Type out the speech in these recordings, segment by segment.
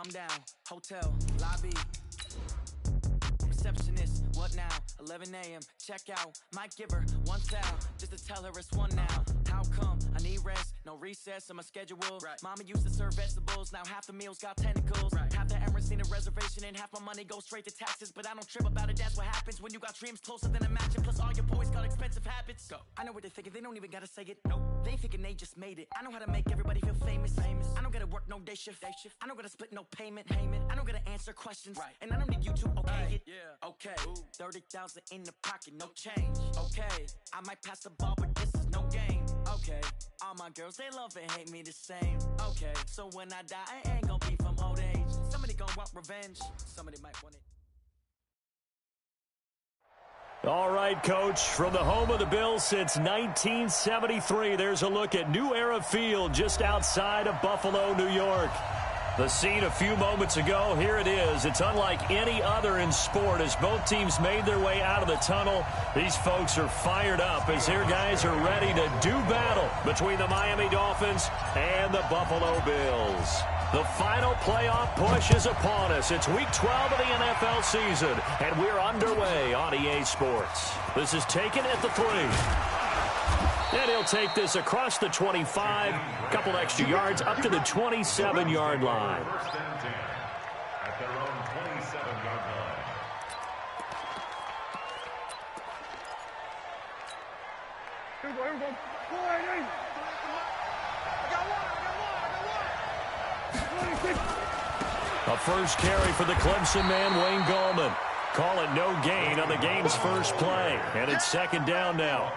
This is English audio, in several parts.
Come down, hotel, lobby. Receptionist, what now? 11 a.m. Check out. Might give her one foul just to tell her it's one now. How come? I need rest, no recess in my schedule. Right. Mama used to serve vegetables, now half the meals got tentacles. Right. Half the Emirates need a reservation and half my money goes straight to taxes. But I don't trip about it, that's what happens when you got dreams closer than a match. Plus all your boys got expensive habits. Go. I know what they're thinking, they don't even gotta say it. Nope. They thinking they just made it. I know how to make everybody feel famous. I don't gotta work no day shift. I don't gotta split no payment. I don't gotta answer questions. Right. And I don't need you to okay it. Yeah. Okay. 30,000 in the pocket, no change. Okay. I might pass the ball, but this is no game. Okay. All my girls, they love and hate me the same. Okay. So when I die, I ain't gonna be from old age. Somebody gonna want revenge. Somebody might want it. All right, Coach, from the home of the Bills since 1973, there's a look at New Era Field just outside of Buffalo, New York. The scene a few moments ago, here it is. It's unlike any other in sport as both teams made their way out of the tunnel. These folks are fired up as their guys are ready to do battle between the Miami Dolphins and the Buffalo Bills. The final playoff push is upon us. It's Week 12 of the NFL season, and we're underway on EA Sports. This is taken at the 3. And he'll take this across the 25, a couple extra yards up to the 27-yard line. At their own 27-yard line. Here we go. A first carry for the Clemson man, Wayne Gallman. Call it no gain on the game's first play. And it's second down now.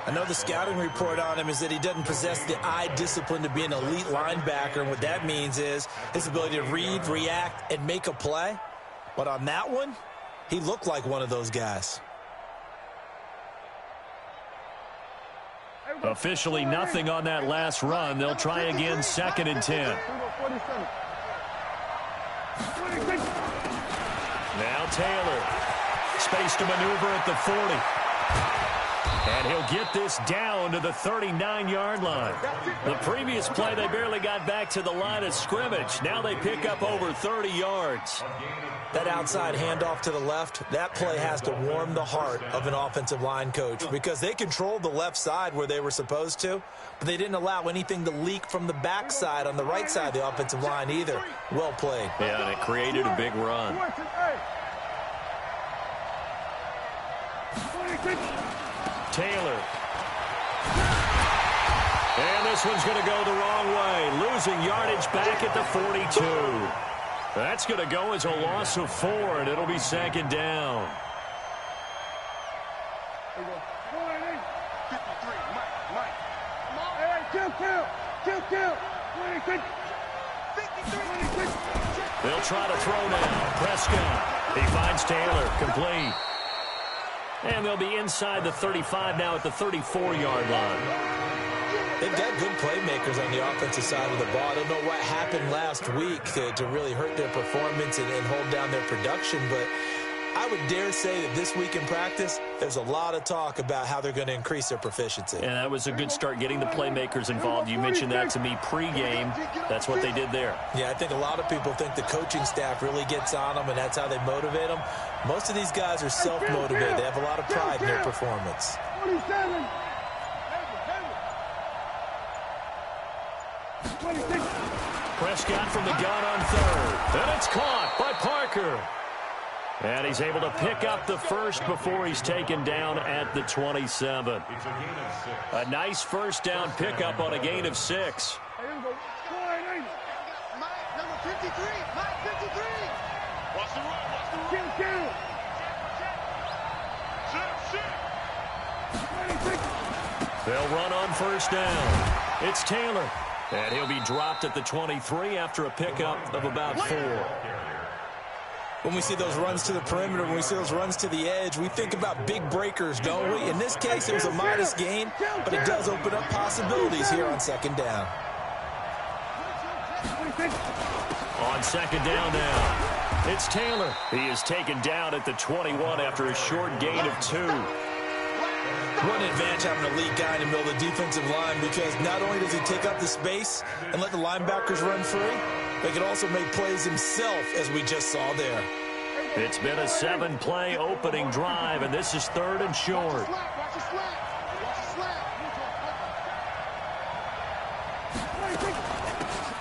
I know the scouting report on him is that he doesn't possess the eye discipline to be an elite linebacker. And what that means is his ability to read, react, and make a play. But on that one, he looked like one of those guys. Officially nothing on that last run. They'll try again, 2nd and 10. Now Taylor. Space to maneuver at the 40. And he'll get this down to the 39-yard line. The previous play, they barely got back to the line of scrimmage. Now they pick up over 30 yards. That outside handoff to the left, that play has to warm the heart of an offensive line coach because they controlled the left side where they were supposed to, but they didn't allow anything to leak from the backside on the right side of the offensive line either. Well played. Yeah, and it created a big run. Taylor. And this one's going to go the wrong way. Losing yardage back at the 42. That's going to go as a loss of 4, and it'll be second down. They'll try to throw now. Prescott. He finds Taylor. Complete. And they'll be inside the 35 now at the 34-yard line. They've got good playmakers on the offensive side of the ball. I don't know what happened last week to really hurt their performance and hold down their production, but I would dare say that this week in practice, there's a lot of talk about how they're going to increase their proficiency. And that was a good start getting the playmakers involved. You mentioned that to me pregame. That's what they did there. Yeah, I think a lot of people think the coaching staff really gets on them, and that's how they motivate them. Most of these guys are self-motivated. They have a lot of pride in their performance. 27. Prescott from the gun on 3rd. And it's caught by Parker. And he's able to pick up the first before he's taken down at the 27. A nice first down pickup on a gain of 6. Number 53. Watch the run. Kill. They'll run on first down. It's Taylor. And he'll be dropped at the 23 after a pickup of about 4. When we see those runs to the perimeter, when we see those runs to the edge, we think about big breakers, don't we? In this case, it was a modest gain, but it does open up possibilities here on second down. On second down now, it's Taylor. He is taken down at the 21 after a short gain of 2. What an advantage having an elite guy in the middle of the defensive line, because not only does he take up the space and let the linebackers run free, but can also make plays himself, as we just saw there. It's been a 7-play opening drive, and this is 3rd and short.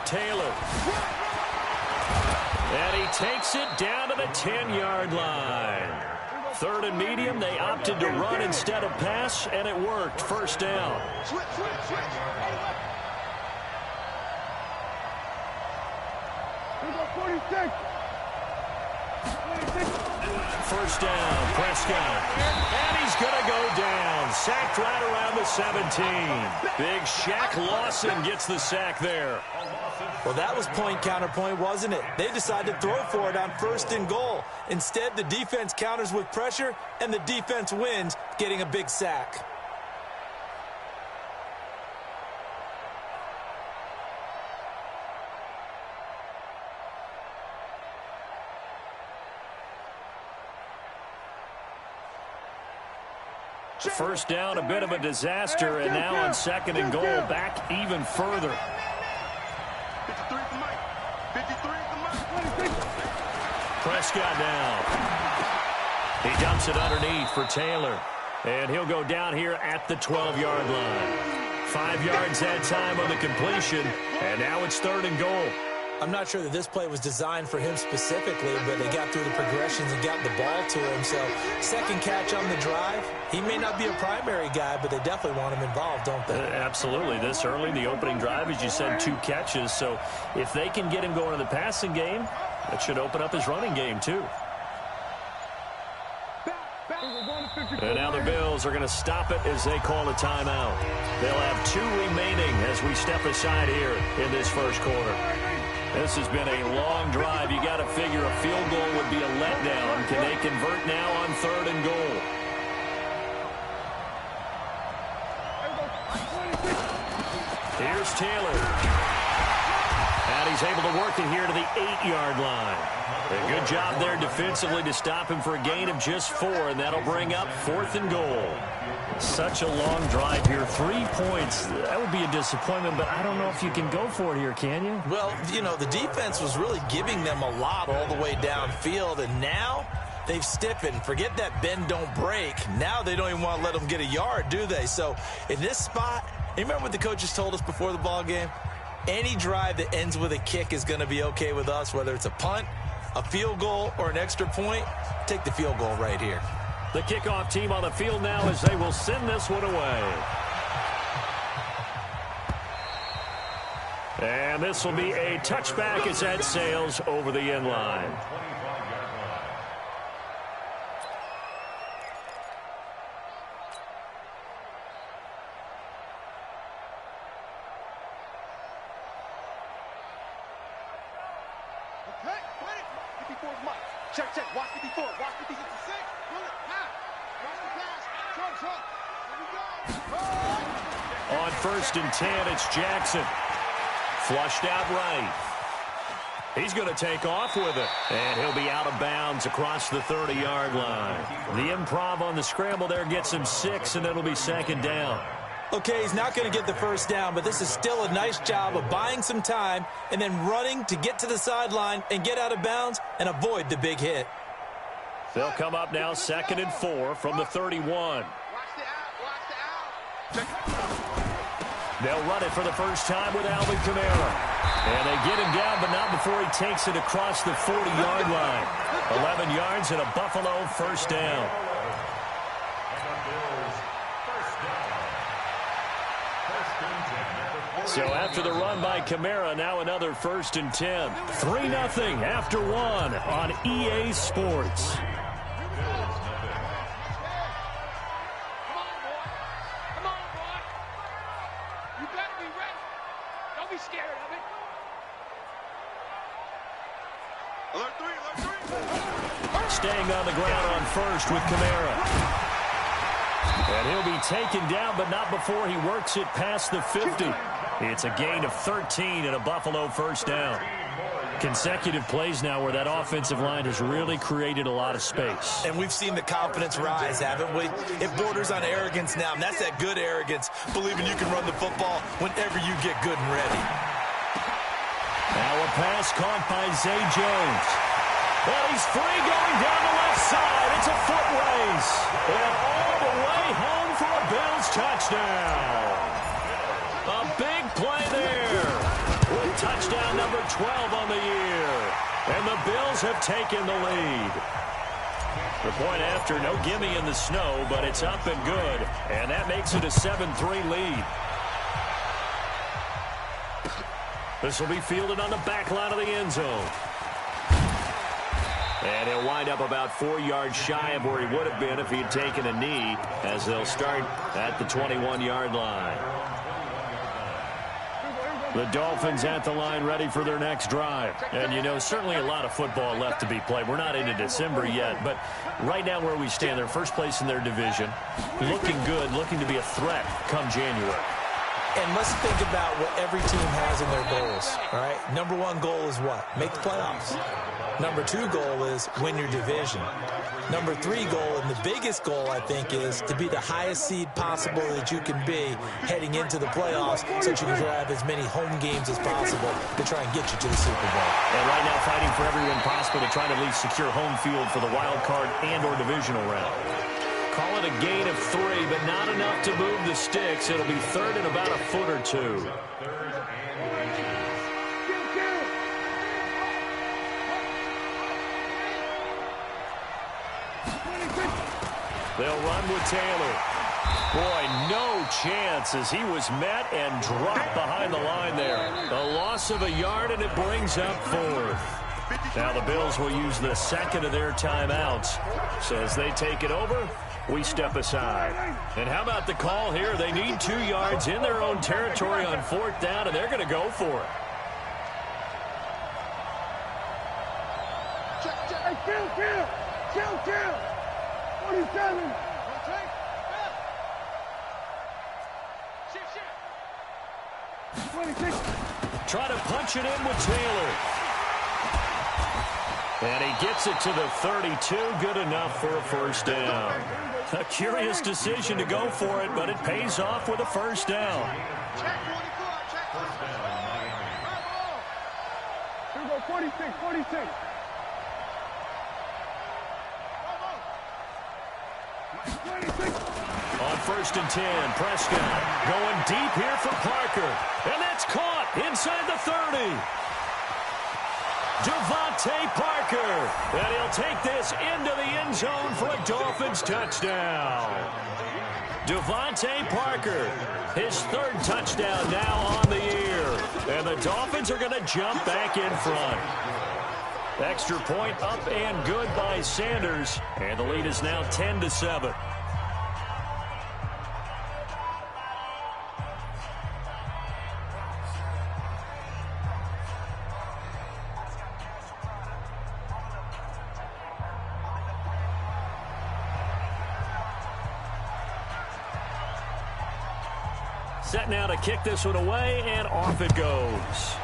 Taylor. And he takes it down to the 10-yard line. 3rd and medium, they opted to run instead of pass, and it worked. First down. First down, Prescott. And he's going to go down. Sacked right around the 17. Big Shaq Lawson gets the sack there. Well, that was point counterpoint, wasn't it? They decided to throw for it on 1st and goal. Instead, the defense counters with pressure, and the defense wins, getting a big sack. First down, a bit of a disaster, and now on 2nd and goal, back even further. Prescott now. He dumps it underneath for Taylor, and he'll go down here at the 12-yard line. 5 yards that time on the completion, and now it's 3rd and goal. I'm not sure that this play was designed for him specifically, but they got through the progressions and got the ball to him. So, 2nd catch on the drive. He may not be a primary guy, but they definitely want him involved, don't they? Absolutely. This early, the opening drive, as you said, 2 catches. So, if they can get him going in the passing game, that should open up his running game, too. And now the Bills are going to stop it as they call a timeout. They'll have 2 remaining as we step aside here in this first quarter. This has been a long drive. You got to figure a field goal would be a letdown. Can they convert now on 3rd and goal? Here's Taylor. And he's able to work it here to the 8-yard line. A good job there defensively to stop him for a gain of just 4, and that'll bring up 4th and goal. Such a long drive here. 3 points. That would be a disappointment, but I don't know if you can go for it here, can you? Well, you know, the defense was really giving them a lot all the way downfield, and now they've stiffened. Forget that bend, don't break. Now they don't even want to let them get a yard, do they? So in this spot, you remember what the coaches told us before the ball game? Any drive that ends with a kick is going to be okay with us, whether it's a punt, a field goal, or an extra point. Take the field goal right here. The kickoff team on the field now as they will send this one away. And this will be a touchback as that sails over the end line. Check, check. Watch 54. Watch 56. Run it. Pass. Watch the pass. Trump. Here we go. On 1st and 10, it's Jackson. Flushed out right. He's going to take off with it. And he'll be out of bounds across the 30-yard line. The improv on the scramble there gets him 6, and it'll be 2nd down. Okay, he's not going to get the first down, but this is still a nice job of buying some time and then running to get to the sideline and get out of bounds and avoid the big hit. They'll come up now 2nd and 4 from the 31. They'll run it for the first time with Alvin Kamara. And they get him down, but not before he takes it across the 40-yard line. 11 yards and a Buffalo first down. So after the run by Kamara, now another 1st and 10. 3-0 after 1 on EA Sports. Come on, boy. You better be ready. Don't be scared of it. Alert 3. Staying on the ground on 1st with Kamara. And he'll be taken down, but not before he works it past the 50. It's a gain of 13 and a Buffalo first down. Consecutive plays now where that offensive line has really created a lot of space. And we've seen the confidence rise, haven't we? It borders on arrogance now, and that's that good arrogance, believing you can run the football whenever you get good and ready. Now a pass caught by Zay Jones. And he's free going down the left side. It's a foot race. And all the way home for a Bills touchdown. A big play there. With touchdown number 12 on the year. And the Bills have taken the lead. The point after, no gimme in the snow, but it's up and good. And that makes it a 7-3 lead. This will be fielded on the back line of the end zone. And he'll wind up about 4 yards shy of where he would have been if he had taken a knee, as they'll start at the 21-yard line. The Dolphins at the line ready for their next drive. And, you know, certainly a lot of football left to be played. We're not into December yet, but right now where we stand, they're first place in their division. Looking good, looking to be a threat come January. And let's think about what every team has in their goals, all right? Number 1 goal is what? Make the playoffs. Number 2 goal is win your division. Number 3 goal, and the biggest goal, I think, is to be the highest seed possible that you can be heading into the playoffs so that you can drive as many home games as possible to try and get you to the Super Bowl. And right now fighting for every win possible to try to at least secure home field for the wild card and or divisional round. Call it a gain of 3, but not enough to move the sticks. It'll be third and about a foot or 2. They'll run with Taylor. Boy, no chance as he was met and dropped behind the line there. A loss of a yard, and it brings up 4th. Now the Bills will use the second of their timeouts. So as they take it over, we step aside. And how about the call here? They need 2 yards in their own territory on 4th down, and they're going to go for it. Kill. 47. Shift. 26. Try to punch it in with Taylor. And he gets it to the 32. Good enough for a first down. A curious decision to go for it, but it pays off with a first down. Here we go, 46. On 1st and 10, Prescott going deep here for Parker. And that's caught inside the 30. Devontae Parker. And he'll take this into the end zone for a Dolphins touchdown. Devontae Parker, his 3rd touchdown now on the year. And the Dolphins are going to jump back in front. Extra point up and good by Sanders. And the lead is now 10-7. Set now to kick this one away, and off it goes.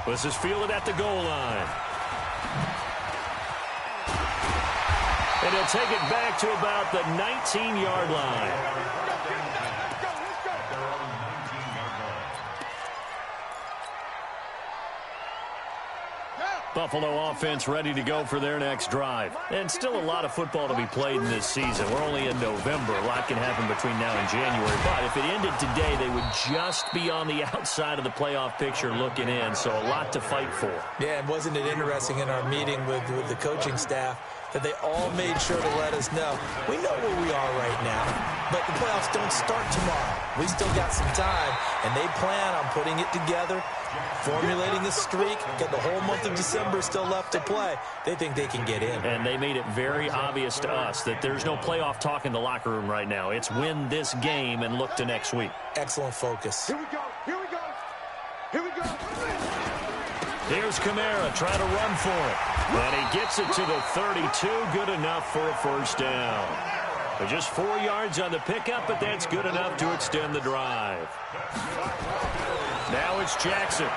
This is fielded at the goal line. And he'll take it back to about the 19-yard line. Buffalo offense ready to go for their next drive. And still a lot of football to be played in this season. We're only in November. A lot can happen between now and January. But if it ended today, they would just be on the outside of the playoff picture looking in. So a lot to fight for. Yeah, and wasn't it interesting in our meeting with the coaching staff that they all made sure to let us know, we know where we are right now, but the playoffs don't start tomorrow. We still got some time, and they plan on putting it together, formulating a streak, got the whole month of December still left to play. They think they can get in. And they made it very obvious to us that there's no playoff talk in the locker room right now. It's win this game and look to next week. Excellent focus. Here we go. Here's Kamara trying to run for it. And he gets it to the 32. Good enough for a first down. But just 4 yards on the pickup, but that's good enough to extend the drive. Now it's Jackson.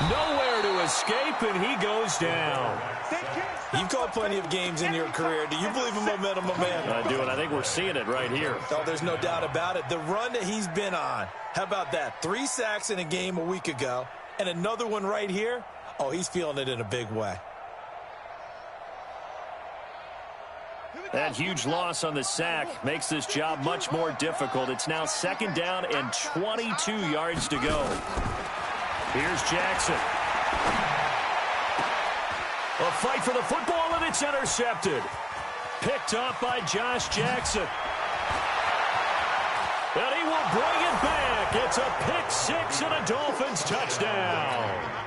Nowhere to escape, and he goes down. You've called plenty of games in your career. Do you believe in momentum, my man? I do, and I think we're seeing it right here. Oh, there's no doubt about it. The run that he's been on. How about that? 3 sacks in a game a week ago, and another one right here. Oh, he's feeling it in a big way. That huge loss on the sack makes this job much more difficult. It's now 2nd down and 22 yards to go. Here's Jackson. A fight for the football, and it's intercepted. Picked up by Josh Jackson. And he will bring it back. It's a pick 6 and a Dolphins touchdown.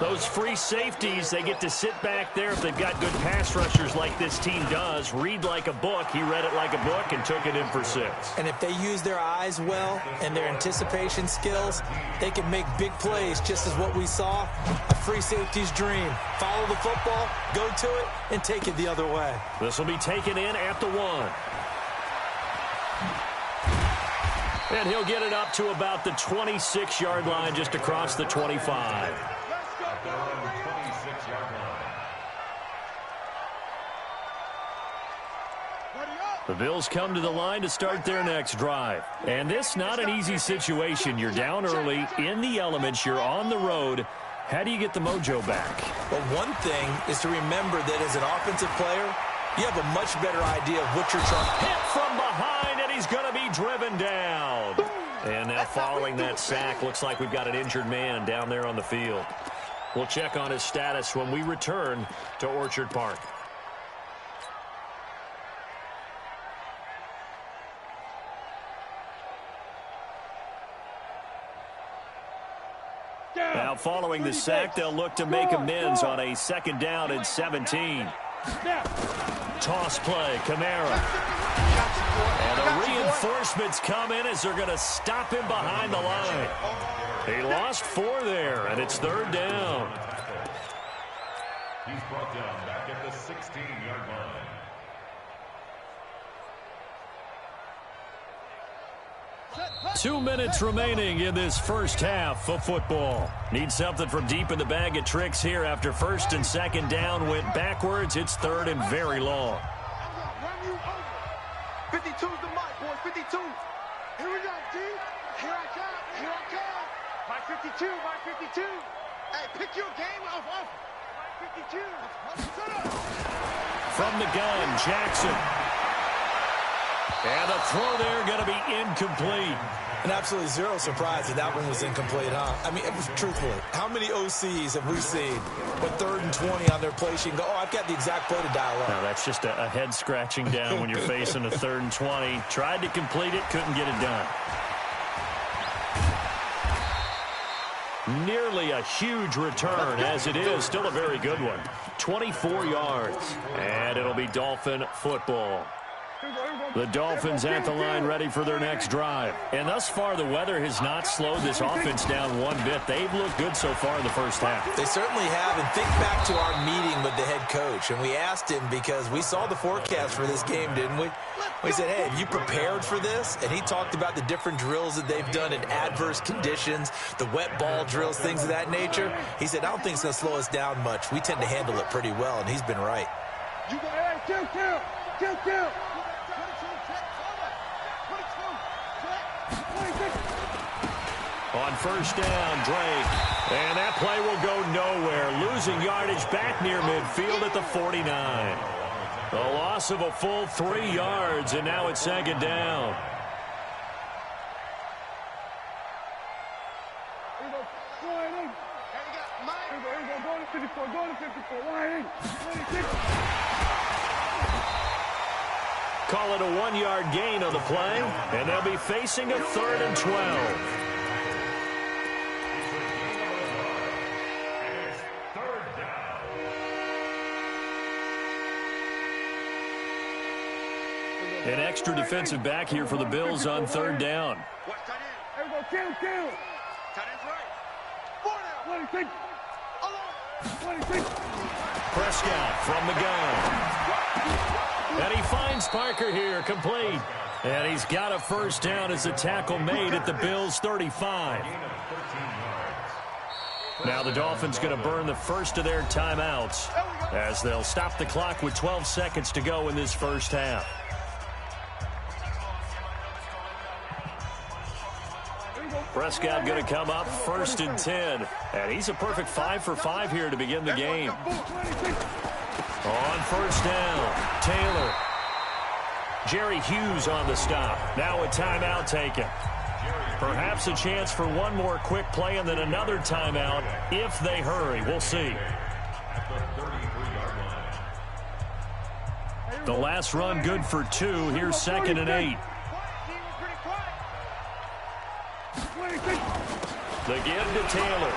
Those free safeties, they get to sit back there if they've got good pass rushers like this team does. Read like a book. He read it like a book and took it in for 6. And if they use their eyes well and their anticipation skills, they can make big plays, just as what we saw. A free safety's dream. Follow the football, go to it, and take it the other way. This will be taken in at the 1. And he'll get it up to about the 26-yard line, just across the 25. The Bills come to the line to start their next drive. And this not an easy situation. You're down early, in the elements, you're on the road. How do you get the mojo back? Well, one thing is to remember that as an offensive player, you have a much better idea of what you're trying. Hit from behind, and he's going to be driven down. And now following that sack, looks like we've got an injured man down there on the field. We'll check on his status when we return to Orchard Park. Now following the sack, they'll look to make amends on a 2nd down and 17. Toss play, Kamara. And the reinforcements come in as they're going to stop him behind the line. He lost 4 there, and it's 3rd down. He's brought down back at the 16-yard line. Two minutes remaining in this first half of football. Need something from deep in the bag of tricks here after 1st and 2nd down went backwards. It's 3rd and very long. 52's the mic, boys. 52. Here we go, D. Here I come. Here I come. Mike 52. Mike 52. Hey, pick your game off. Mike 52. From the gun, Jackson. And the throw there going to be incomplete. And absolutely zero surprise that that one was incomplete, huh? I mean, truthfully, how many OCs have we seen with 3rd and 20 on their play sheet and go, oh, I've got the exact play to dial up? No, that's just a head scratching down when you're facing a 3rd and 20. Tried to complete it, couldn't get it done. Nearly a huge return, as it is. Still a very good one. 24 yards. And it'll be Dolphin football. The Dolphins at the line ready for their next drive. And thus far, the weather has not slowed this offense down one bit. They've looked good so far in the first half. They certainly have. And think back to our meeting with the head coach. And we asked him because we saw the forecast for this game, didn't we? We said, hey, have you prepared for this? And he talked about the different drills that they've done in adverse conditions, the wet ball drills, things of that nature. He said, I don't think it's going to slow us down much. We tend to handle it pretty well, and he's been right. You go, hey, kill. On 1st down, Drake. And that play will go nowhere. Losing yardage back near midfield at the 49. A loss of a full 3 yards, and now it's 2nd down. Call it a 1-yard gain on the play, and they'll be facing a 3rd and 12. An extra defensive back here for the Bills on 3rd down. Prescott from the gun. And he finds Parker here, complete. And he's got a first down as the tackle made at the Bills' 35. Now the Dolphins going to burn the first of their timeouts as they'll stop the clock with 12 seconds to go in this first half. Prescott going to come up first and 10. And he's a perfect 5 for 5 here to begin the game. On first down, Taylor. Jerry Hughes on the stop. Now a timeout taken. Perhaps a chance for one more quick play and then another timeout if they hurry. We'll see. The last run good for 2. Here's 2nd and 8. The give to Taylor.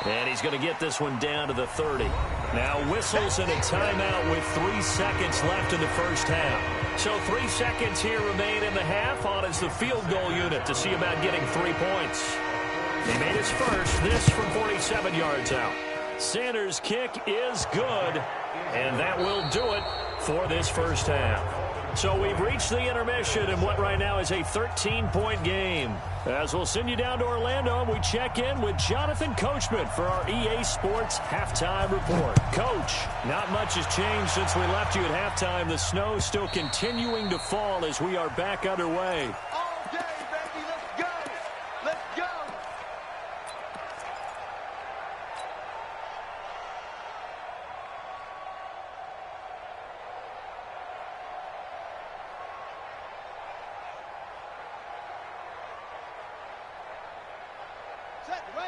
And he's going to get this one down to the 30. Now whistles and a timeout with 3 seconds left in the first half. So 3 seconds here remain in the half on as the field goal unit to see about getting 3 points. He made his first, this from 47 yards out. Sanders' kick is good, and that will do it for this first half. So we've reached the intermission in what right now is a 13-point game. As we'll send you down to Orlando, and we check in with Jonathan Coachman for our EA Sports Halftime Report. Coach, not much has changed since we left you at halftime. The snow still continuing to fall as we are back underway. All day, baby. Let's go. Let's go.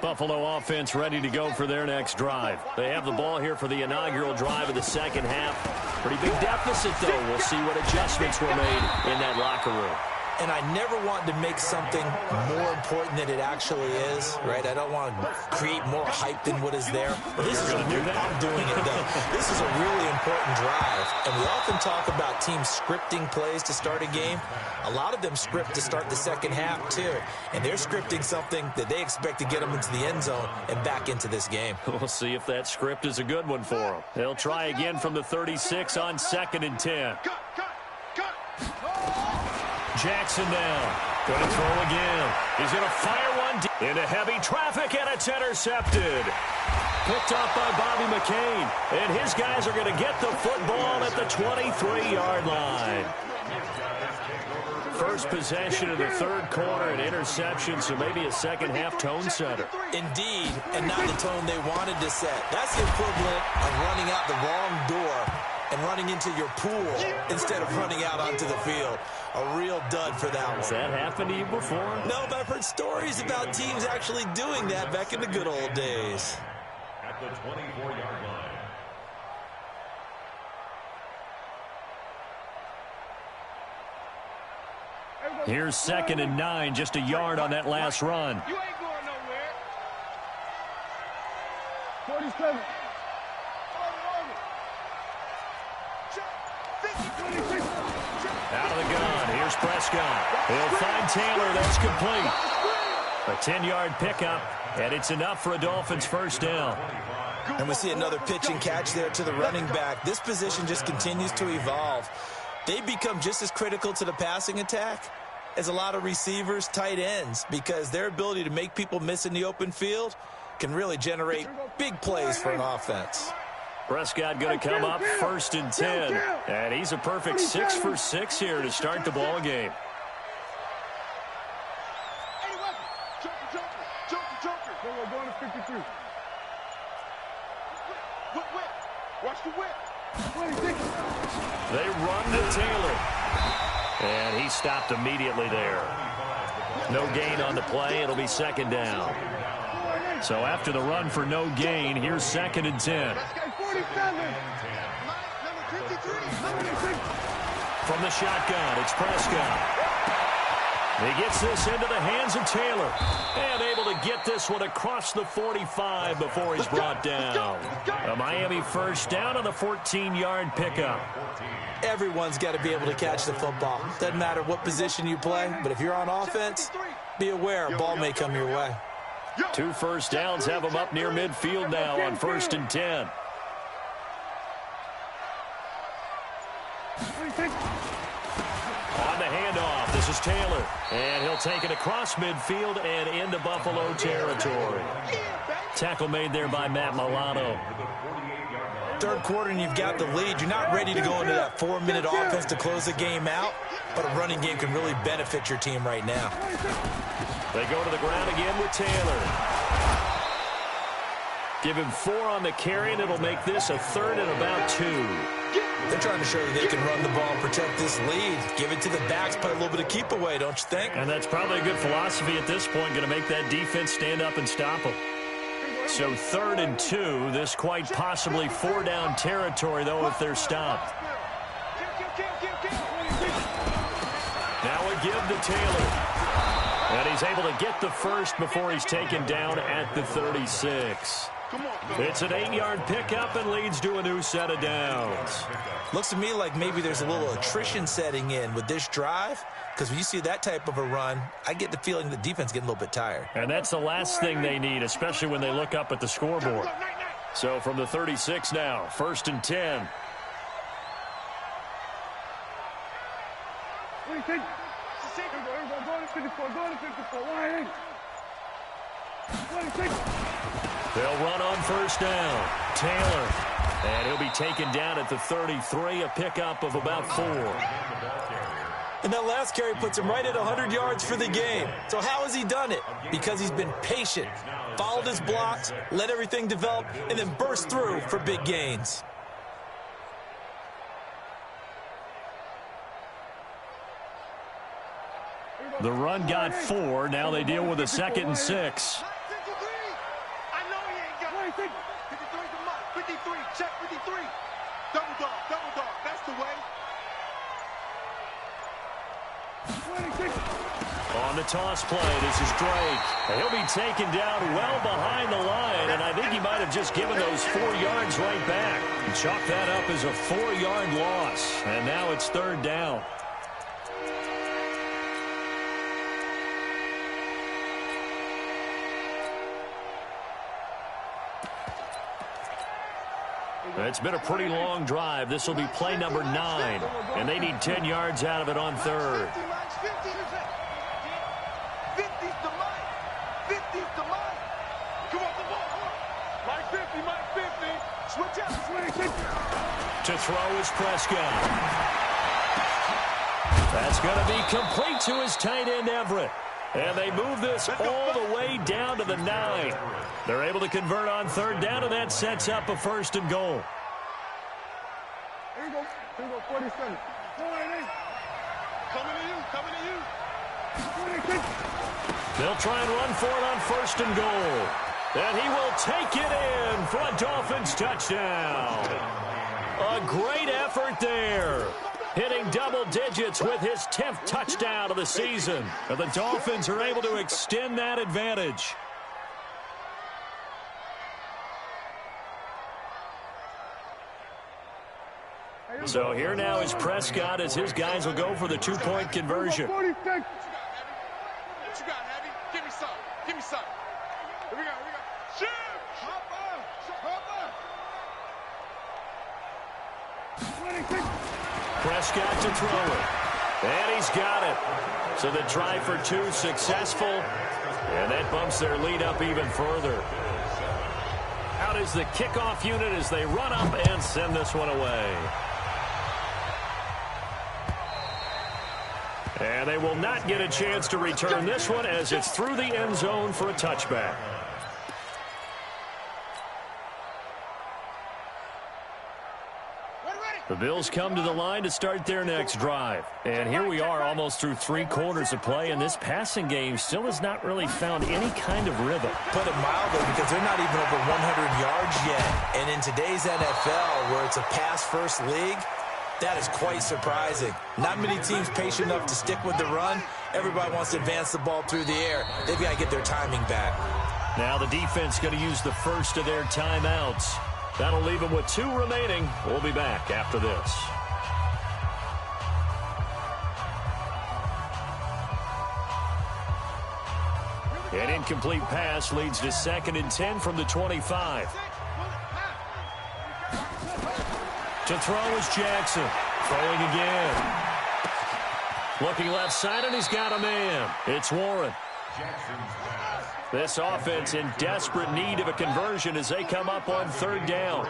Buffalo offense ready to go for their next drive. They have the ball here for the inaugural drive of the second half. Pretty big deficit, though. We'll see what adjustments were made in that locker room. And I never want to make something more important than it actually is, right? I don't want to create more hype than what is there. But this is I'm doing it, though. This is a really important drive. And we often talk about teams scripting plays to start a game. A lot of them script to start the second half, too. And they're scripting something that they expect to get them into the end zone and back into this game. We'll see if that script is a good one for them. They'll try again from the 36 on 2nd and 10. Jackson down. Going to throw again. He's going to fire one into heavy traffic, and it's intercepted. Picked up by Bobby McCain. And his guys are going to get the football at the 23-yard line. First possession of the third quarter, an interception, so maybe a second-half tone setter. Indeed, and not the tone they wanted to set. That's the equivalent of running out the wrong door and running into your pool instead of running out onto the field. A real dud for that one. Has that happened to you before? No, but I've heard stories about teams actually doing that back in the good old days. At the 24-yard line. Here's 2nd and 9, just a yard on that last run. You ain't going nowhere. 47. Out of the gun. Here's Prescott. He'll find Taylor. That's complete. A 10-yard pickup, and it's enough for a Dolphins first down. And we see another pitch and catch there to the running back. This position just continues to evolve. They become just as critical to the passing attack as a lot of receivers, tight ends, because their ability to make people miss in the open field can really generate big plays for an offense. Prescott going to come up 1st and 10. And he's a perfect 6 for 6 here to start the ball game. We're going to 53. Watch the whip. They run to Taylor. And he stopped immediately there. No gain on the play. It'll be 2nd down. So after the run for no gain, here's 2nd and 10. From the shotgun, it's Prescott. He gets this into the hands of Taylor. And able to get this one across the 45 before he's brought down. A Miami first down on the 14-yard pickup. Everyone's got to be able to catch the football. Doesn't matter what position you play, but if you're on offense, be aware a ball may come your way. 2 first downs have them up near midfield now on 1st and 10. handoff. This is Taylor. And he'll take it across midfield and into Buffalo territory. Tackle made there by Matt Milano. Third quarter and you've got the lead. You're not ready to go into that 4-minute offense to close the game out, but a running game can really benefit your team right now. They go to the ground again with Taylor. Give him 4 on the carry, and it'll make this a 3rd and about 2. They're trying to show that they can run the ball and protect this lead. Give it to the backs, play a little bit of keep away, don't you think? And that's probably a good philosophy at this point, going to make that defense stand up and stop them. So 3rd and 2, this quite possibly 4-down territory, though, if they're stopped. Now a give to Taylor. And he's able to get the first before he's taken down at the 36. It's an 8-yard pickup and leads to a new set of downs. Looks to me like maybe there's a little attrition setting in with this drive, because when you see that type of a run, I get the feeling the defense is getting a little bit tired. And that's the last thing they need, especially when they look up at the scoreboard. So from the 36 now, 1st and 10. What do you think? Go to 54, go to 54. What do you think? They'll run on 1st down. Taylor. And he'll be taken down at the 33, a pickup of about 4. And that last carry puts him right at 100 yards for the game. So how has he done it? Because he's been patient, followed his blocks, let everything develop, and then burst through for big gains. The run got 4. Now they deal with a 2nd and 6. I know he ain't got it. 53 the mark. 53. Check 53. Double dog. Double dog. That's the way. On the toss play, this is Drake. He'll be taken down well behind the line, and I think he might have just given those 4 yards right back. Chalk that up as a 4-yard loss, and now it's 3rd down. It's been a pretty long drive. This will be play number 9, and they need 10 yards out of it on 3rd. 50's the mic. 50's the mic. Come on, come on. Mike 50, Mike 50. Switch out, switch. To throw is Prescott. That's going to be complete to his tight end, Everett. And they move this all the way down to the 9. They're able to convert on 3rd down, and that sets up a 1st and goal. Here you go. Here you go, 47. Coming to you, coming to you. They'll try and run for it on 1st and goal. And he will take it in for a Dolphins touchdown. A great effort there. Hitting double digits with his 10th touchdown of the season. And the Dolphins are able to extend that advantage. So here now is Prescott as his guys will go for the 2-point conversion. What you got, Heavy? Give me some. Give me some. Here we go. Here we go. Shoot! Hop up! Hop up! Prescott to throw it. And he's got it. So the try for 2 successful. And that bumps their lead up even further. Out is the kickoff unit as they run up and send this one away. And they will not get a chance to return this one as it's through the end zone for a touchback. The Bills come to the line to start their next drive. And here we are almost through 3 quarters of play, and this passing game still has not really found any kind of rhythm. Put it mildly, because they're not even over 100 yards yet. And in today's NFL, where it's a pass-first league, that is quite surprising. Not many teams patient enough to stick with the run. Everybody wants to advance the ball through the air. They've got to get their timing back. Now the defense going to use the first of their timeouts. That'll leave them with 2 remaining. We'll be back after this. An incomplete pass leads to 2nd and 10 from the 25. To throw is Jackson. Throwing again. Looking left side, and he's got a man. It's Warren. This offense in desperate need of a conversion as they come up on third down.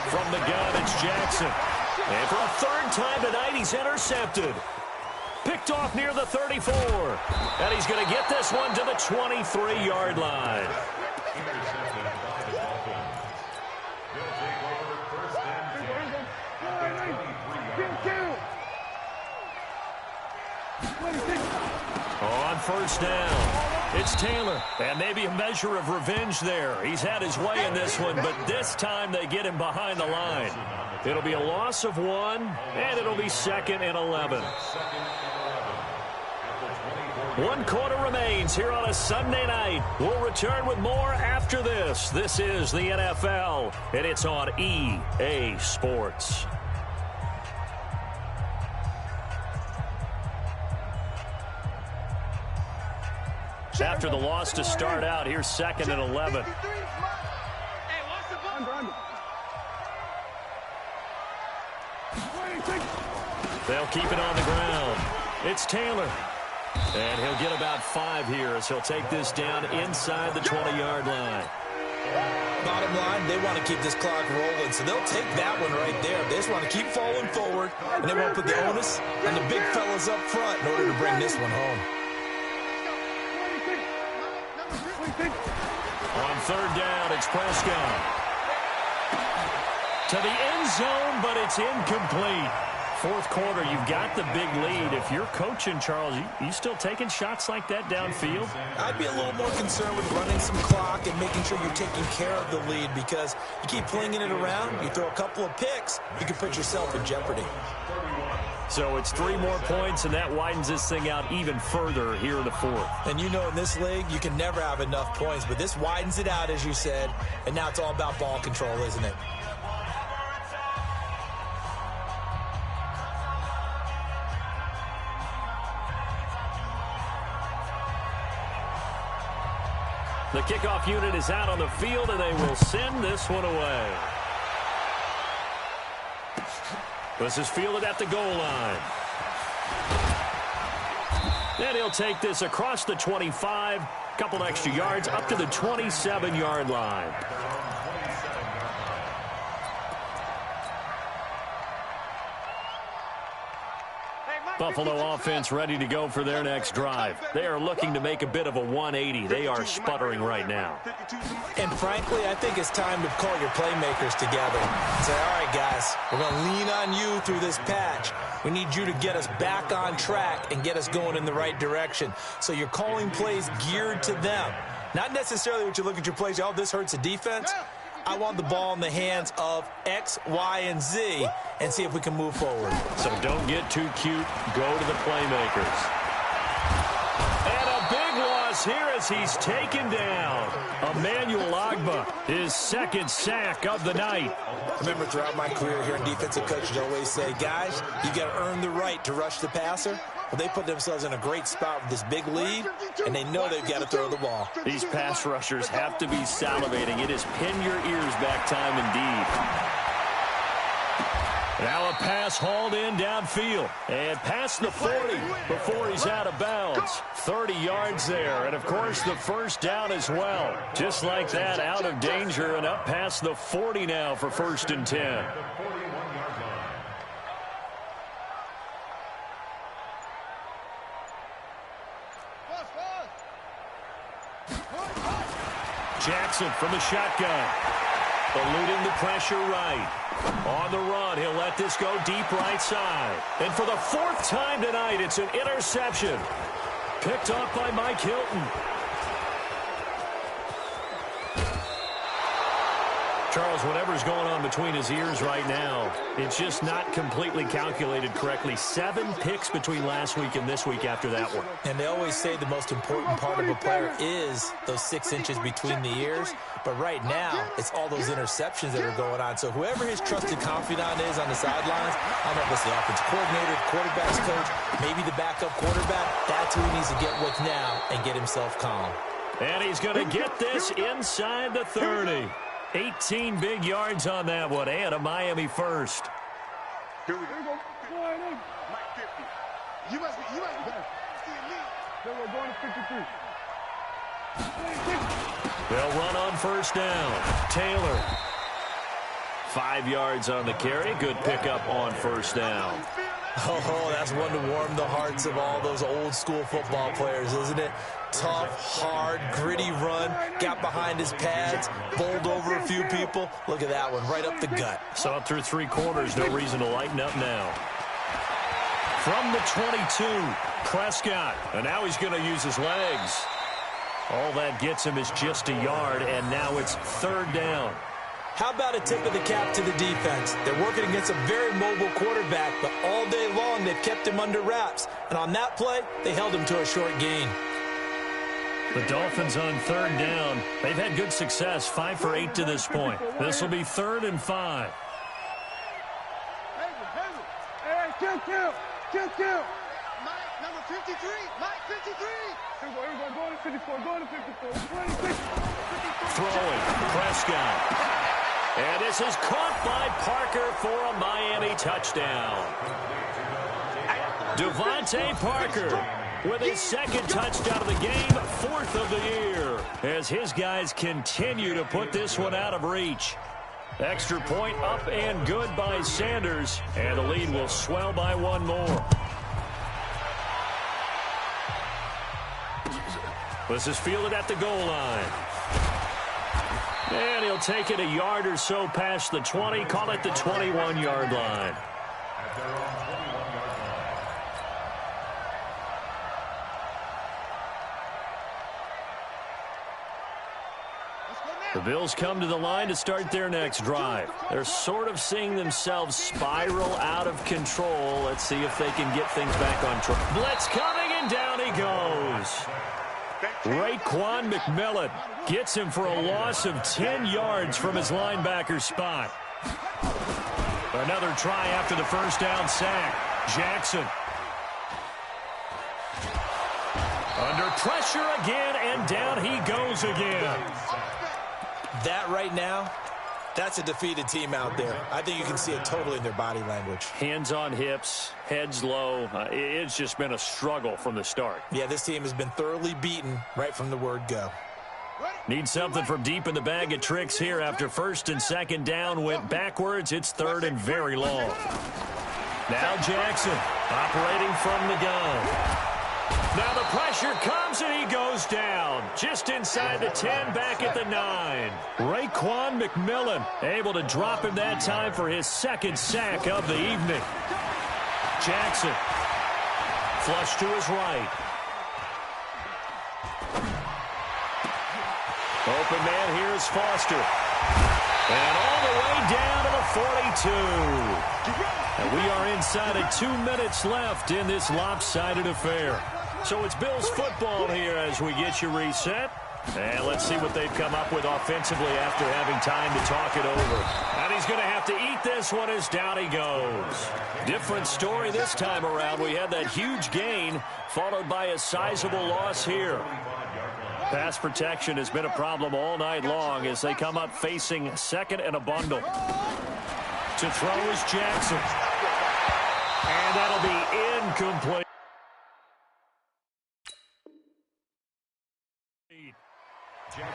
From the gun, it's Jackson. And for a third time tonight, he's intercepted. Picked off near the 34. And he's going to get this one to the 23-yard line. Intercepted by the Dolphins. They'll take over first and 10 at the 23-yard line. On first down, it's Taylor. And maybe a measure of revenge there. He's had his way in this one, but this time they get him behind the line. It'll be a loss of 1, and it'll be 2nd and 11. 1 quarter remains here on a Sunday night. We'll return with more after this. This is the NFL, and it's on EA Sports. After the loss to start out, here's 2nd and 11. They'll keep it on the ground. It's Taylor. And he'll get about 5 here as he'll take this down inside the 20-yard line. Bottom line, they want to keep this clock rolling, so they'll take that one right there. They just want to keep falling forward, and they won't put the onus on the big fellas up front in order to bring this one home. On third down, it's Prescott. To the end zone, but it's incomplete. Fourth quarter, you've got the big lead. If you're coaching, Charles, you still taking shots like that downfield? I'd be a little more concerned with running some clock and making sure you're taking care of the lead, because you keep flinging it around, you throw a couple of picks, you can put yourself in jeopardy. So it's 3 more points, and that widens this thing out even further here in the fourth. And you know in this league, you can never have enough points, but this widens it out, as you said, and now it's all about ball control, isn't it? The kickoff unit is out on the field, and they will send this one away. This is fielded at the goal line. And he'll take this across the 25, couple extra yards, up to the 27-yard line. Buffalo offense ready to go for their next drive. They are looking to make a bit of a 180. They are sputtering right now. And frankly, I think it's time to call your playmakers together. Say, all right, guys, we're going to lean on you through this patch. We need you to get us back on track and get us going in the right direction. So you're calling plays geared to them. Not necessarily what you look at your plays, oh, this hurts the defense. I want the ball in the hands of X, Y, and Z and see if we can move forward. So don't get too cute. Go to the playmakers. And a big loss here as he's taken down. Emmanuel Ogbah, his 2nd sack of the night. Remember, throughout my career here in defensive coaches always say, guys, you got to earn the right to rush the passer. Well, they put themselves in a great spot with this big lead, and they know they've got to throw the ball. These pass rushers have to be salivating. It is pin your ears back time indeed. Now a pass hauled in downfield and past the 40 before he's out of bounds. 30 yards there, and of course the first down as well. Just like that, out of danger and up past the 40 now for 1st and 10. Jackson from the shotgun. Eluding the pressure right. On the run, he'll let this go deep right side. And for the 4th time tonight, it's an interception. Picked off by Mike Hilton. Charles, whatever's going on between his ears right now, it's just not completely calculated correctly. 7 picks between last week and this week after that one. And they always say the most important part of a player is those 6 inches between the ears. But right now, it's all those interceptions that are going on. So whoever his trusted confidant is on the sidelines, I don't know if it's the offensive coordinator, the quarterback's coach, maybe the backup quarterback, that's who he needs to get with now and get himself calm. And he's going to get this inside the 30. 18 big yards on that one, and a Miami first. Here we go. You must be the elite. Then we're going to 53. They'll run on first down. Taylor. 5 yards on the carry. Good pickup on first down. Oh, that's one to warm the hearts of all those old school football players, isn't it? Tough, hard, gritty run. Got behind his pads, bowled over a few people. Look at that one, right up the gut. Saw it through 3 quarters. No reason to lighten up now. From the 22, Prescott. And now he's going to use his legs. All that gets him is just a yard, and now it's 3rd down. How about a tip of the cap to the defense? They're working against a very mobile quarterback, but all day long they've kept him under wraps. And on that play, they held him to a short gain. The Dolphins on 3rd down. They've had good success, 5 for 8 to this point. This will be 3rd and 5. Hey, kill. Mike, number 53. Mike, 53. Everybody, go to 54, go to 54. 26. Throwing, Prescott. And this is caught by Parker for a Miami touchdown. Devontae Parker with his 2nd touchdown of the game, 4th of the year, as his guys continue to put this one out of reach. Extra point up and good by Sanders, and the lead will swell by 1 more. This is fielded at the goal line. And he'll take it a yard or so past the 20, call it the 21-yard line. At their own 21-yard line. The Bills come to the line to start their next drive. They're sort of seeing themselves spiral out of control. Let's see if they can get things back on track. Blitz coming, and down he goes. Raekwon McMillan gets him for a loss of 10 yards from his linebacker spot. Another try after the first down sack. Jackson. Under pressure again, and down he goes again. That right now, that's a defeated team out there. I think you can see it totally in their body language. Hands on hips, heads low. It's just been a struggle from the start. Yeah, this team has been thoroughly beaten right from the word go. Need something from deep in the bag of tricks here after 1st and 2nd down went backwards. It's 3rd and very long. Now Jackson operating from the gun. Now the pressure comes, and he goes down. Just inside the 10, back at the 9. Raekwon McMillan able to drop him that time for his 2nd sack of the evening. Jackson. Flush to his right. Open man here is Foster. And all the way down to the 42. And we are inside of 2 minutes left in this lopsided affair. So it's Bills football here as we get you reset. And let's see what they've come up with offensively after having time to talk it over. And he's going to have to eat this one as down he goes. Different story this time around. We had that huge gain followed by a sizable loss here. Pass protection has been a problem all night long as they come up facing 2nd and a bundle. To throw is Jackson. And that'll be incomplete.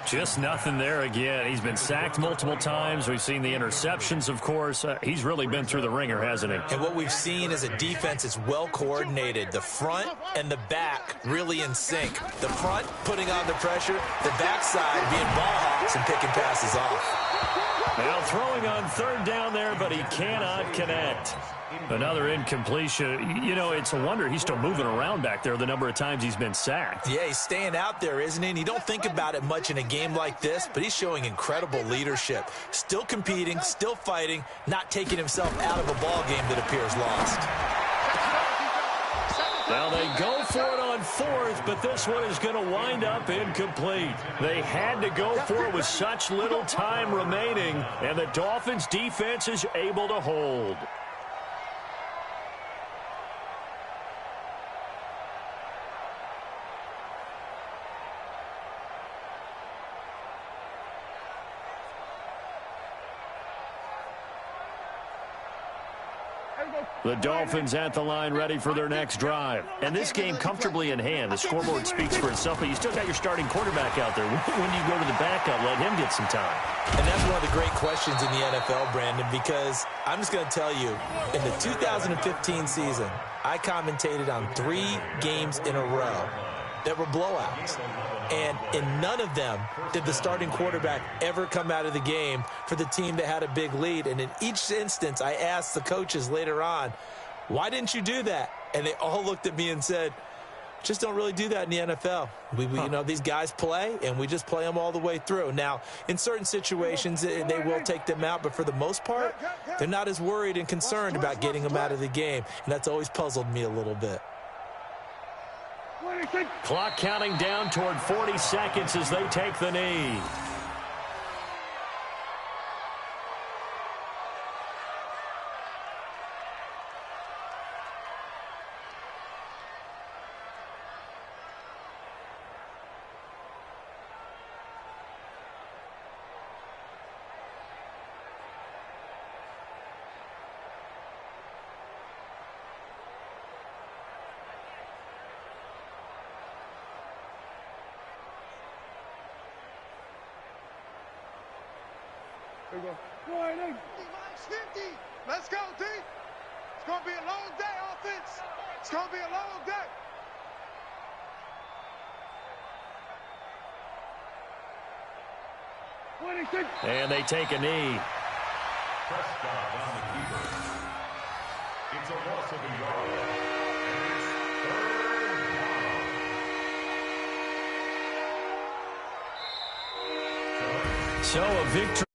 Just nothing there again. He's been sacked multiple times. We've seen the interceptions, of course. He's really been through the ringer, hasn't he? And what we've seen is a defense that's well coordinated. The front and the back really in sync. The front putting on the pressure, the backside being ball hawks and picking passes off. Now throwing on 3rd down there, but he cannot connect. Another incompletion. You know, it's a wonder he's still moving around back there the number of times he's been sacked. Yeah, he's staying out there, isn't he? And you don't think about it much in a game like this, but he's showing incredible leadership. Still competing, still fighting, not taking himself out of a ball game that appears lost. Now they go for it on 4th, but this one is going to wind up incomplete. They had to go for it with such little time remaining, and the Dolphins defense is able to hold. Hey, The Dolphins at the line ready for their next drive. And this game comfortably in hand. The scoreboard speaks for itself, but you still got your starting quarterback out there. When do you go to the backup, let him get some time? And that's one of the great questions in the NFL, Brandon, because I'm just going to tell you, in the 2015 season, I commentated on 3 games in a row that were blowouts. And in none of them did the starting quarterback ever come out of the game for the team that had a big lead. And in each instance, I asked the coaches later on, why didn't you do that? And they all looked at me and said, just don't really do that in the NFL. You know, these guys play, and we just play them all the way through. Now, in certain situations, they will take them out, but for the most part, they're not as worried and concerned about getting them out of the game. And that's always puzzled me a little bit. Clock counting down toward 40 seconds as they take the knee. There you go. All right, hey. D-minus 50. Let's go, D. It's going to be a long day, offense. It's going to be a long day. And they take a knee. Prescott on the keeper. It's a loss of a yard. And it's third down. So a victory.